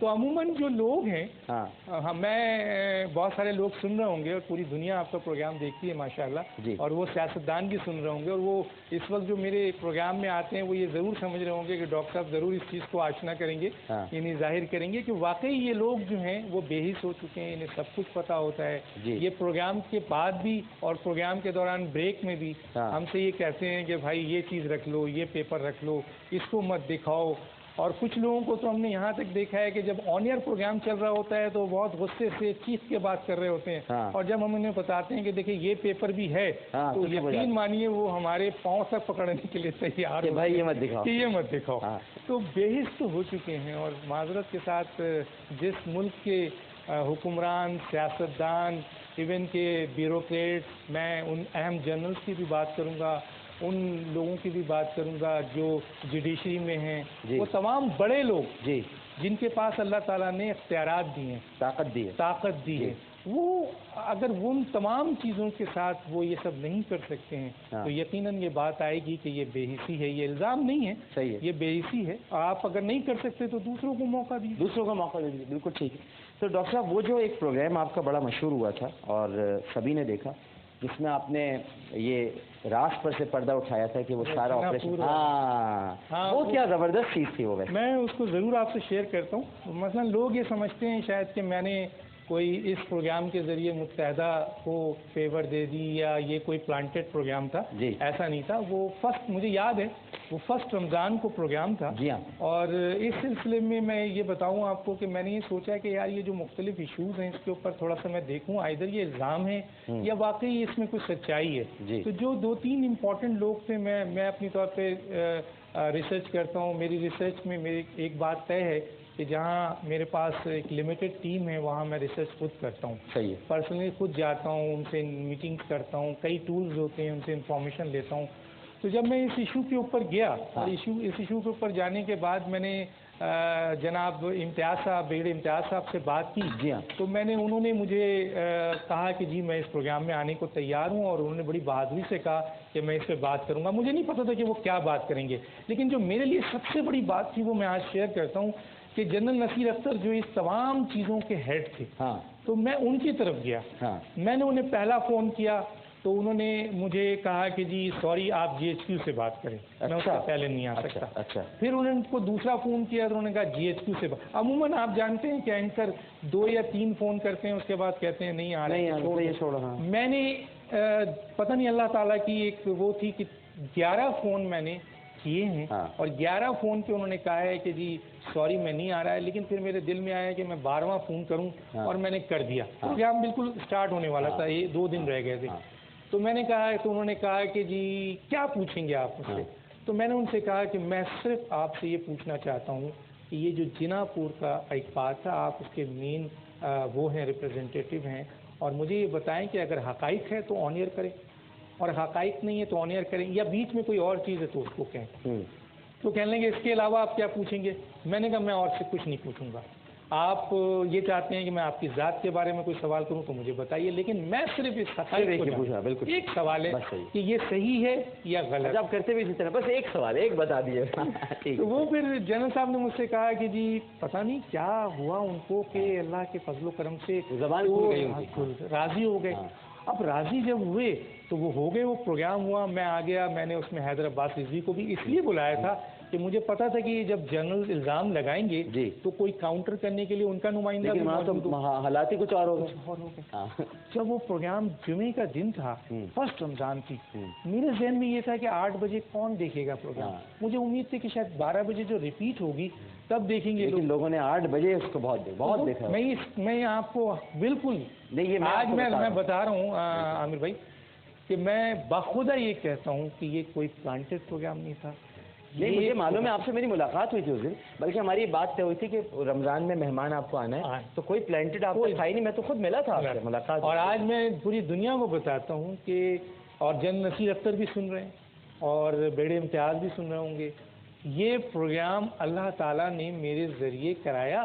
تو عموماً جو لوگ ہیں میں بہت سارے لوگ سن رہے ہوں گے اور پوری دنیا آپ کا پروگرام دیکھتی ہے ماشاءاللہ اور وہ سیاستدان بھی سن رہے ہوں گے اور وہ اس وقت جو میرے پروگرام میں آتے ہیں وہ یہ ضرور سمجھ رہے ہوں گے کہ ڈاکٹر صاحب ضرور اس چیز کو آشنا کریں گے یعنی ظاہر کریں گے کہ واقعی یہ لوگ جو ہیں وہ بے حس ہو چکے ہیں، انہیں سب کچھ پتہ ہوتا ہے. یہ پروگرام کے بعد بھی اور پروگرام کے دوران بریک میں بھی ہم سے یہ کہتے ہیں کہ بھائی یہ چیز رکھ لو، یہ پیپر رکھ لو، اس کو مت دکھاؤ. اور کچھ لوگوں کو تو ہم نے یہاں تک دیکھا ہے کہ جب آن ایئر پروگرام چل رہا ہوتا ہے تو بہت غصے سے چیخ کے بات کر رہے ہوتے ہیں اور جب ہم انہیں بتاتے ہیں کہ دیکھیں یہ پیپر بھی ہے تو یقین مانیے وہ ہمارے پاؤں تک پکڑنے کے لیے تیار کہ بھائی یہ مت دکھاؤ، یہ مت دکھاؤ. تو بے حس تو ہو چکے ہیں. اور معذرت کے ساتھ جس ملک کے حکمران، سیاستدان، ایون کے بیوروکریٹس، میں ان اہم جنرلز کی بھی بات کروں گا، ان لوگوں کی بھی بات کروں گا جو جوڈیشری میں ہیں، وہ تمام بڑے لوگ جن کے پاس اللہ تعالیٰ نے اختیارات دی ہیں، طاقت دی ہے، وہ اگر ان تمام چیزوں کے ساتھ وہ یہ سب نہیں کر سکتے ہیں تو یقیناً یہ بات آئے گی کہ یہ بے حسی ہے. یہ الزام نہیں ہے، یہ بے حسی ہے. اور آپ اگر نہیں کر سکتے تو دوسروں کو موقع دیجیے. بالکل ٹھیک ہے. تو ڈاکٹر صاحب وہ جو ایک پروگرام آپ کا بڑا مشہور ہوا تھا اور سبھی نے دیکھا جس میں آپ نے یہ راست پر سے پردہ اٹھایا تھا کہ وہ سارا آپریشن، وہ کیا زبردست چیز تھی وہ. میں اس کو ضرور آپ سے شیئر کرتا ہوں. مثلا لوگ یہ سمجھتے ہیں شاید کہ میں نے کوئی اس پروگرام کے ذریعے متحدہ کو فیور دے دی یا یہ کوئی پلانٹڈ پروگرام تھا. ایسا نہیں تھا. وہ فرسٹ، مجھے یاد ہے وہ فرسٹ رمضان کو پروگرام تھا. اور اس سلسلے میں میں یہ بتاؤں آپ کو کہ میں نے یہ سوچا کہ یار یہ جو مختلف ایشوز ہیں اس کے اوپر تھوڑا سا میں دیکھوں ادھر یہ الزام ہے یا واقعی اس میں کچھ سچائی ہے. تو جو 2-3 امپورٹنٹ لوگ تھے میں اپنی طور پہ ریسرچ کرتا ہوں. میری ریسرچ میں میری ایک بات طے ہے کہ جہاں میرے پاس ایک لمیٹڈ ٹیم ہے وہاں میں ریسرچ خود کرتا ہوں. پرسنلی خود جاتا ہوں، ان سے میٹنگز کرتا ہوں، کئی ٹولز ہوتے ہیں ان سے انفارمیشن لیتا ہوں. تو جب میں اس ایشو کے اوپر گیا اور اس ایشو کے اوپر جانے کے بعد میں نے جناب امتیاز صاحب، بریگیڈیئر امتیاز صاحب سے بات کی تو انہوں نے مجھے کہا کہ جی میں اس پروگرام میں آنے کو تیار ہوں اور انہوں نے بڑی بہادری سے کہا کہ میں اس پہ بات کروں گا. مجھے نہیں پتا تھا کہ وہ کیا بات کریں گے، لیکن جو میرے لیے سب سے بڑی بات تھی وہ میں آج شیئر کرتا ہوں کہ جنرل نصیر اختر جو اس تمام چیزوں کے ہیڈ تھے تو میں ان کی طرف گیا. میں نے انہیں پہلا فون کیا تو انہوں نے مجھے کہا کہ جی سوری آپ جی ایچ کیو سے بات کریں، میں اس سے پہلے نہیں آ سکتا. پھر انہوں نے ان کو دوسرا فون کیا تو انہوں نے کہا جی ایچ کیو سے بات. عموماً آپ جانتے ہیں کہ اینکر 2 یا 3 فون کرتے ہیں اس کے بعد کہتے ہیں نہیں آ رہے. میں نے پتہ نہیں اللہ تعالیٰ کی ایک وہ تھی کہ 11 فون میں نے کیے ہیں اور 11 فون پہ انہوں نے کہا ہے کہ جی سوری میں نہیں آ رہا ہے. لیکن پھر میرے دل میں آیا کہ میں 12واں فون کروں اور میں نے کر دیا. پروگرام بالکل اسٹارٹ ہونے والا تھا، یہ 2 دن رہ گئے تھے. تو میں نے کہا تو انہوں نے کہا کہ جی کیا پوچھیں گے آپ مجھ سے. تو میں نے ان سے کہا کہ میں صرف آپ سے یہ پوچھنا چاہتا ہوں کہ یہ جو جنا پور کا ایک بات تھا آپ اس کے مین وہ ہیں ریپرزینٹیٹیو ہیں اور مجھے یہ بتائیں کہ اگر حقائق ہے تو آن ایئر کریں اور حقائق نہیں ہے تو آن ایئر کریں یا بیچ میں کوئی اور چیز ہے تو اس کو کہیں. تو کہنے لگے اس کے علاوہ آپ کیا پوچھیں گے. میں نے کہا میں اور سے کچھ نہیں پوچھوں گا. آپ یہ چاہتے ہیں کہ میں آپ کی ذات کے بارے میں کوئی سوال کروں تو مجھے بتائیے، لیکن میں صرف اس حقائق کو پوچھا. ایک سوال ہے کہ یہ صحیح ہے یا غلط. آپ کرتے بھی اسی طرح، بس ایک سوال ایک بتا دیجیے. تو وہ پھر جنرل صاحب نے مجھ سے کہا کہ جی پتہ نہیں کیا ہوا ان کو کہ اللہ کے فضل و کرم سے زبان راضی ہو گئے. اب راضی جب ہوئے تو وہ ہو گئے، وہ پروگرام ہوا، میں آ گیا. میں نے اس میں حیدر عباس رضوی کو بھی اس لیے بلایا تھا کہ مجھے پتا تھا کہ جب جنرل الزام لگائیں گے تو کوئی کاؤنٹر کرنے کے لیے ان کا نمائندہ حالات ہی کچھ اور ہو گئے. جب وہ پروگرام جمعے کا دن تھا، فرسٹ رمضان تھی، میرے ذہن میں یہ تھا کہ 8 بجے کون دیکھے گا پروگرام. مجھے امید تھی کہ شاید 12 بجے جو ریپیٹ ہوگی تب دیکھیں گے. لیکن لوگوں نے 8 بجے اس کو بہت دیکھا. میں آپ کو بالکل آج میں بتا رہا ہوں عامر بھائی کہ میں بخدا یہ کہتا ہوں کہ یہ کوئی پلانٹڈ پروگرام نہیں تھا. نہیں مجھے معلوم ہے، آپ سے میری ملاقات ہوئی تھی اس دن، بلکہ ہماری بات طے ہوئی تھی کہ رمضان میں مہمان آپ کو آنا ہے تو کوئی پلانٹڈ آپ کو تھا ہی نہیں. میں تو خود ملا تھا ملاقات. اور آج میں پوری دنیا کو بتاتا ہوں کہ اور جنرل نصیر اختر بھی سن رہے ہیں اور بریگیڈیئر امتیاز بھی سن رہے ہوں گے، یہ پروگرام اللہ تعالیٰ نے میرے ذریعے کرایا.